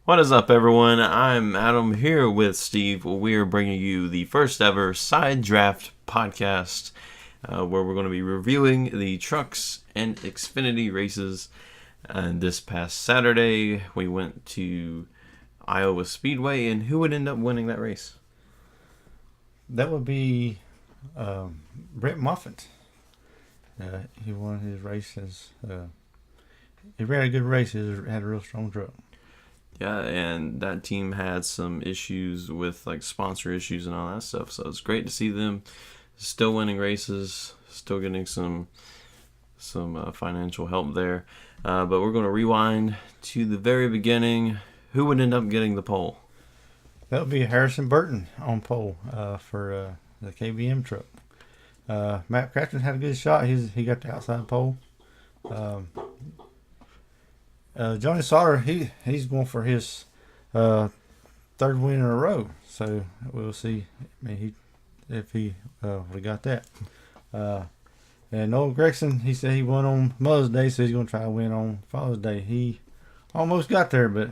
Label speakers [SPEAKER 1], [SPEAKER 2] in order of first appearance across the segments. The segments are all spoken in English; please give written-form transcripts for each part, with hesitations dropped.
[SPEAKER 1] What is up, everyone? I'm Adam here with Steve. We are bringing you the first ever side draft podcast where we're going to be reviewing the trucks and Xfinity races. And this past Saturday, we went to Iowa Speedway, and who would end up winning that race?
[SPEAKER 2] That would be Brett Moffitt. He won his races. He ran a good race. He had a real strong truck.
[SPEAKER 1] Yeah, and that team had some issues with like sponsor issues and all that stuff. So it's great to see them still winning races, still getting some financial help there. But we're going to rewind to the very beginning. Who would end up getting the pole?
[SPEAKER 2] That would be Harrison Burton on pole for the KBM truck. Matt Crafton had a good shot. He got the outside pole. Johnny Sauter, he's going for his third win in a row. So we'll see. If he would have got that. And Noah Gregson, he said he won on Mother's Day, so he's going to try to win on Father's Day. He almost got there, but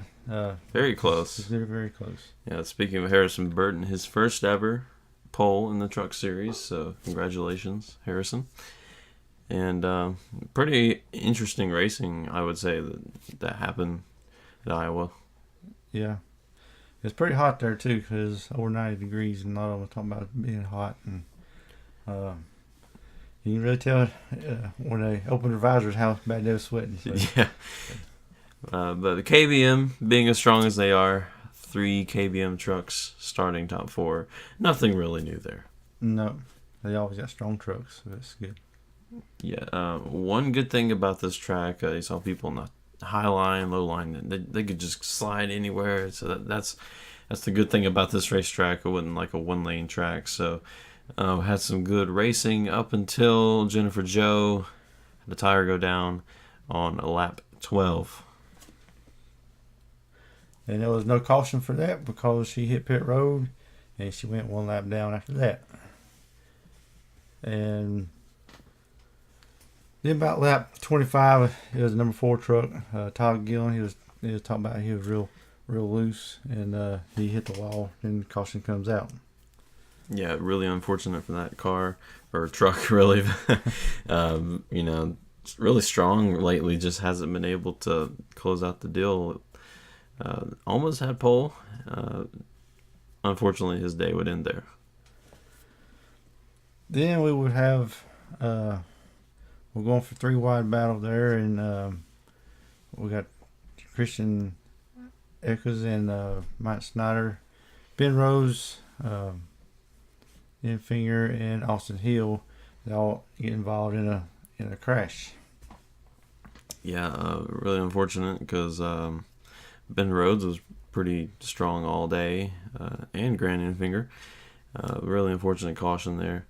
[SPEAKER 1] very close.
[SPEAKER 2] Very, very close.
[SPEAKER 1] Yeah. Speaking of Harrison Burton, his first ever pole in the Truck Series. So congratulations, Harrison. And pretty interesting racing, I would say, that happened at Iowa.
[SPEAKER 2] Yeah. It's pretty hot there, too, because over 90 degrees, and not only talking about it being hot. And you can really tell when they open their visors how bad they were sweating. So.
[SPEAKER 1] Yeah. But the KBM, being as strong as they are, 3 KBM trucks starting top 4. Nothing really new there.
[SPEAKER 2] No. They always got strong trucks, so that's good.
[SPEAKER 1] Yeah, one good thing about this track, you saw people in the high line, low line, they could just slide anywhere. So that's the good thing about this racetrack. It wasn't like a one-lane track. So had some good racing up until Jennifer Joe had the tire go down on lap 12.
[SPEAKER 2] And there was no caution for that because she hit pit road and she went one lap down after that. And then about lap 25, it was number 4 truck, Todd Gillen. He was talking about he was real loose, and he hit the wall, and caution comes out.
[SPEAKER 1] Yeah, really unfortunate for that car or truck. Really, it's really strong lately. Just hasn't been able to close out the deal. Almost had pole. Unfortunately, his day would end there.
[SPEAKER 2] Then we would have. We're going for 3 wide battle there, and we got Christian Eckers and Mike Snyder, Ben Rose, Finger, and Austin Hill. They all get involved in a crash.
[SPEAKER 1] Yeah, really unfortunate because Ben Rhodes was pretty strong all day, and Grant Finger. Really unfortunate caution there.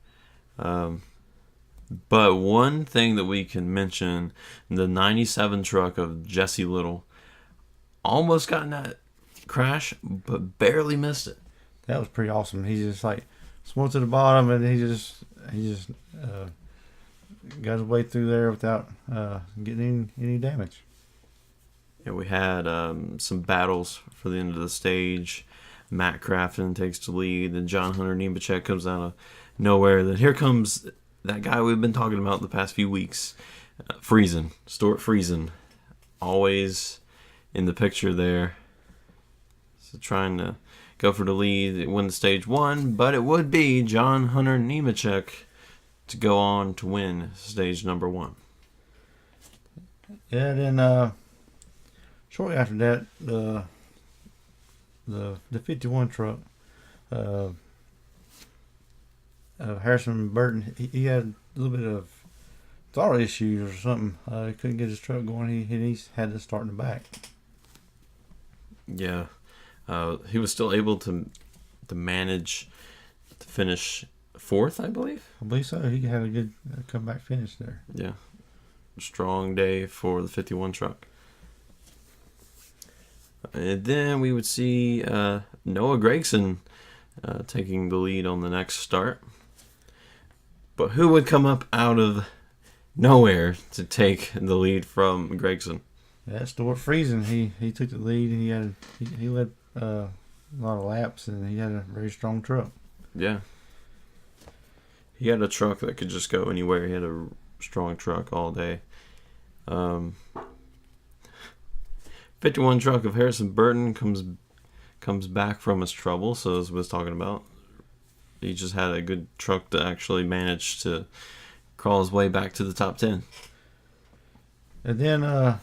[SPEAKER 1] But one thing that we can mention, the 97 truck of Jesse Little almost got in that crash, but barely missed it.
[SPEAKER 2] That was pretty awesome. He just swung to the bottom, and he just got his way through there without getting any damage.
[SPEAKER 1] Yeah, we had some battles for the end of the stage. Matt Crafton takes the lead, then John Hunter Nemechek comes out of nowhere. Then here comes that guy we've been talking about the past few weeks, Stuart Friesen, always in the picture there. So trying to go for the lead, win the stage 1, but it would be John Hunter Nemechek to go on to win stage number 1.
[SPEAKER 2] Yeah, then shortly after that, the 51 truck, Harrison Burton, he had a little bit of throttle issues or something. He couldn't get his truck going. He had to start in the back.
[SPEAKER 1] Yeah, he was still able to manage to finish 4th, I believe.
[SPEAKER 2] I believe so. He had a good comeback finish there.
[SPEAKER 1] Yeah, strong day for the 51 truck. And then we would see Noah Gregson taking the lead on the next start. But who would come up out of nowhere to take the lead from Gregson?
[SPEAKER 2] At Stuart Friesen, he took the lead, and he led a lot of laps, and he had a very strong truck.
[SPEAKER 1] Yeah. He had a truck that could just go anywhere. He had a strong truck all day. 51 truck of Harrison Burton comes back from his trouble. So as we was talking about, he just had a good truck to actually manage to crawl his way back to the top 10.
[SPEAKER 2] And then at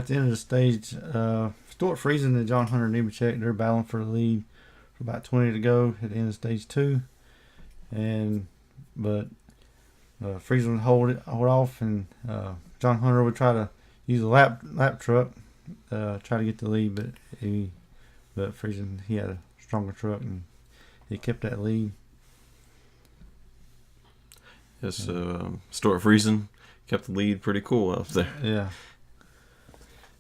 [SPEAKER 2] the end of the stage, Stuart Friesen and John Hunter Nemechek, they're battling for the lead for about 20 to go at the end of stage 2. But Friesen would hold off, and John Hunter would try to use a lap truck, try to get the lead, but Friesen, he had a stronger truck, and he kept that lead.
[SPEAKER 1] Yes, Stuart Friesen kept the lead pretty cool up there.
[SPEAKER 2] Yeah.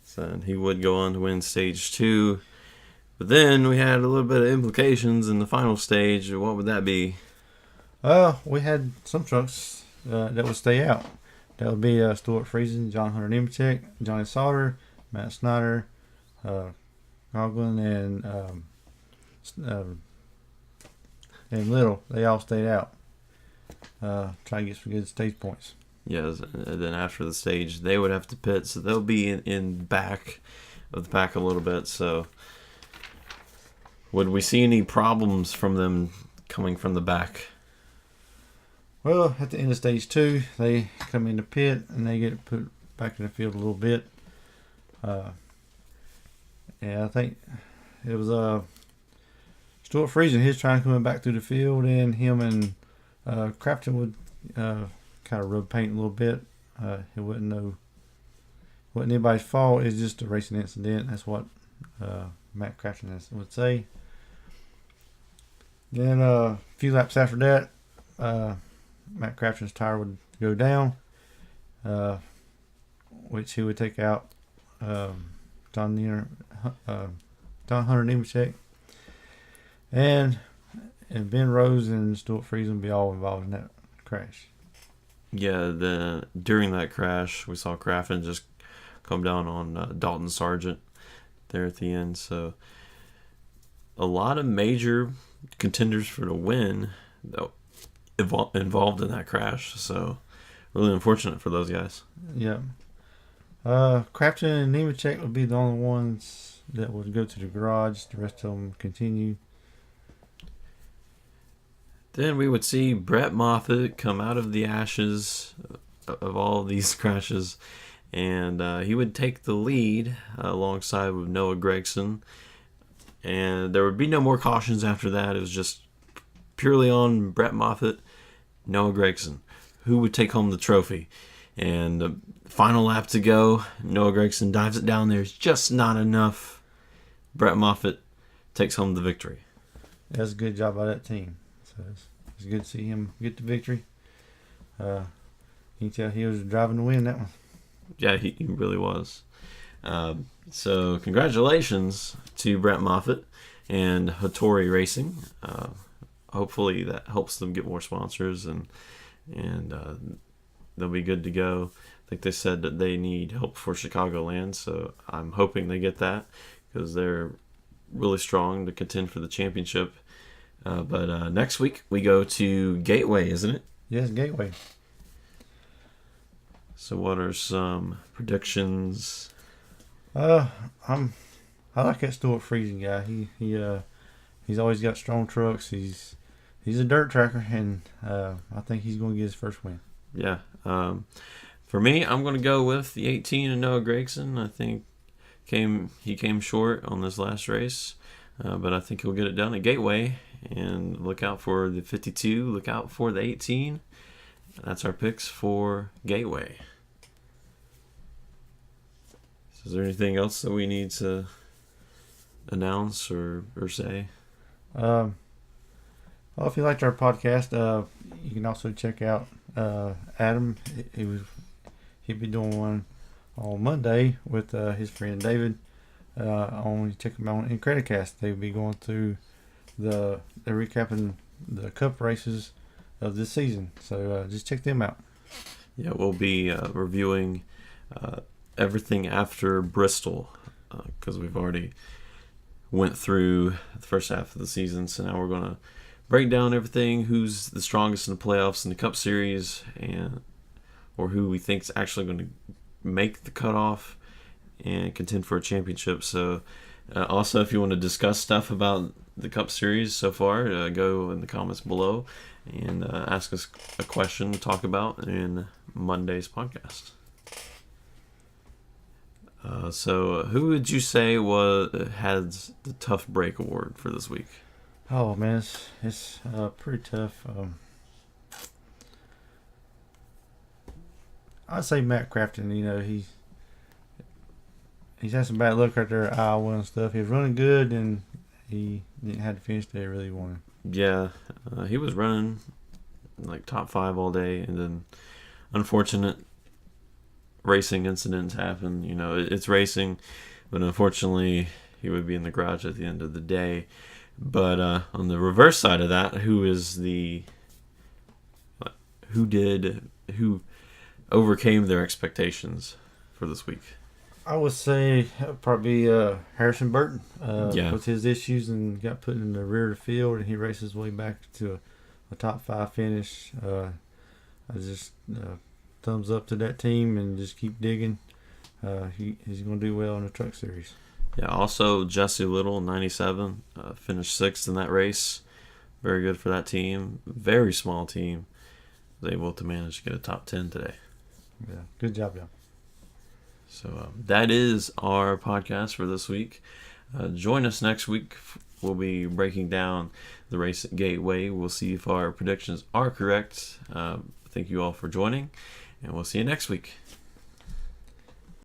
[SPEAKER 1] So he would go on to win stage 2. But then we had a little bit of implications in the final stage. What would that be?
[SPEAKER 2] We had some trucks that would stay out. That would be Stuart Friesen, John Hunter Nemechek, Johnny Sauter, Matt Snyder, Coughlin, and Little. They all stayed out. Try to get some good stage points.
[SPEAKER 1] Yes, and then after the stage, they would have to pit, so they'll be in back of the pack a little bit. So, would we see any problems from them coming from the back?
[SPEAKER 2] Well, at the end of stage 2, they come in the pit and they get put back in the field a little bit. I think it was Stuart Friesen. He was trying to come back through the field, and him and Crafton would kind of rub paint a little bit. It wasn't anybody's fault. It's just a racing incident. That's what Matt Crafton would say. Then a few laps after that, Matt Crafton's tire would go down, which he would take out John Hunter Nemechek, and Ben Rose and Stuart Friesen would be all involved in that crash.
[SPEAKER 1] Yeah, during that crash, we saw Crafton just come down on Dalton Sargent there at the end. So a lot of major contenders for the win involved in that crash. So really unfortunate for those guys.
[SPEAKER 2] Yeah. Crafton and Nemechek would be the only ones that would go to the garage. The rest of them continue.
[SPEAKER 1] Then we would see Brett Moffitt come out of the ashes of all of these crashes, and he would take the lead alongside with Noah Gragson. And there would be no more cautions after that. It was just purely on Brett Moffitt, Noah Gragson, who would take home the trophy. And the final lap to go, Noah Gragson dives it down. There's just not enough. Brett Moffitt takes home the victory.
[SPEAKER 2] That's a good job by that team. So it's good to see him get the victory. You can tell he was driving to win that one.
[SPEAKER 1] Yeah, he really was. So congratulations to Brett Moffitt and Hattori Racing. Hopefully that helps them get more sponsors and they'll be good to go. I think they said that they need help for Chicagoland, so I'm hoping they get that because they're really strong to contend for the championship. But next week we go to Gateway, isn't it?
[SPEAKER 2] Yes, Gateway.
[SPEAKER 1] So what are some predictions?
[SPEAKER 2] I like that Stuart Friesen guy. He's always got strong trucks. He's a dirt tracker, and I think he's going to get his first win.
[SPEAKER 1] Yeah. For me, I'm going to go with the 18 and Noah Gragson. I think he came short on this last race, but I think he'll get it done at Gateway. And look out for the 52. Look out for the 18. That's our picks for Gateway. So is there anything else that we need to announce or say?
[SPEAKER 2] Well, if you liked our podcast, you can also check out Adam. He'll be doing one on Monday with his friend David. Check him out in Creditcast. They'll be going through they're recapping the Cup races of this season. So just check them out.
[SPEAKER 1] Yeah, we'll be reviewing everything after Bristol, because we've already went through the first half of the season. So now we're going to break down everything, who's the strongest in the playoffs in the Cup Series, or who we think is actually going to make the cutoff and contend for a championship. So also, if you want to discuss stuff about the Cup Series so far, go in the comments below and ask us a question to talk about in Monday's podcast. So who would you say had the tough break award for this week?
[SPEAKER 2] Oh man, it's pretty tough. I'd say Matt Crafton. You know, he's had some bad luck right there at Iowa and stuff. He was running good, and he didn't have to finish the day he really wanted.
[SPEAKER 1] Yeah, he was running like top 5 all day, and then unfortunate racing incidents happen. You know, it's racing, but unfortunately he would be in the garage at the end of the day. But on the reverse side of that, who overcame their expectations for this week?
[SPEAKER 2] I would say probably Harrison Burton.
[SPEAKER 1] Yeah.
[SPEAKER 2] With his issues and got put in the rear of the field, and he raced his way back to a top 5 finish. I just thumbs up to that team and just keep digging. He's going to do well in the Truck Series.
[SPEAKER 1] Yeah. Also, Jesse Little, 97, finished 6th in that race. Very good for that team. Very small team. Was able to manage to get a top 10 today.
[SPEAKER 2] Yeah. Good job, y'all.
[SPEAKER 1] So that is our podcast for this week. Join us next week. We'll be breaking down the race at Gateway. We'll see if our predictions are correct. Thank you all for joining, and we'll see you next week.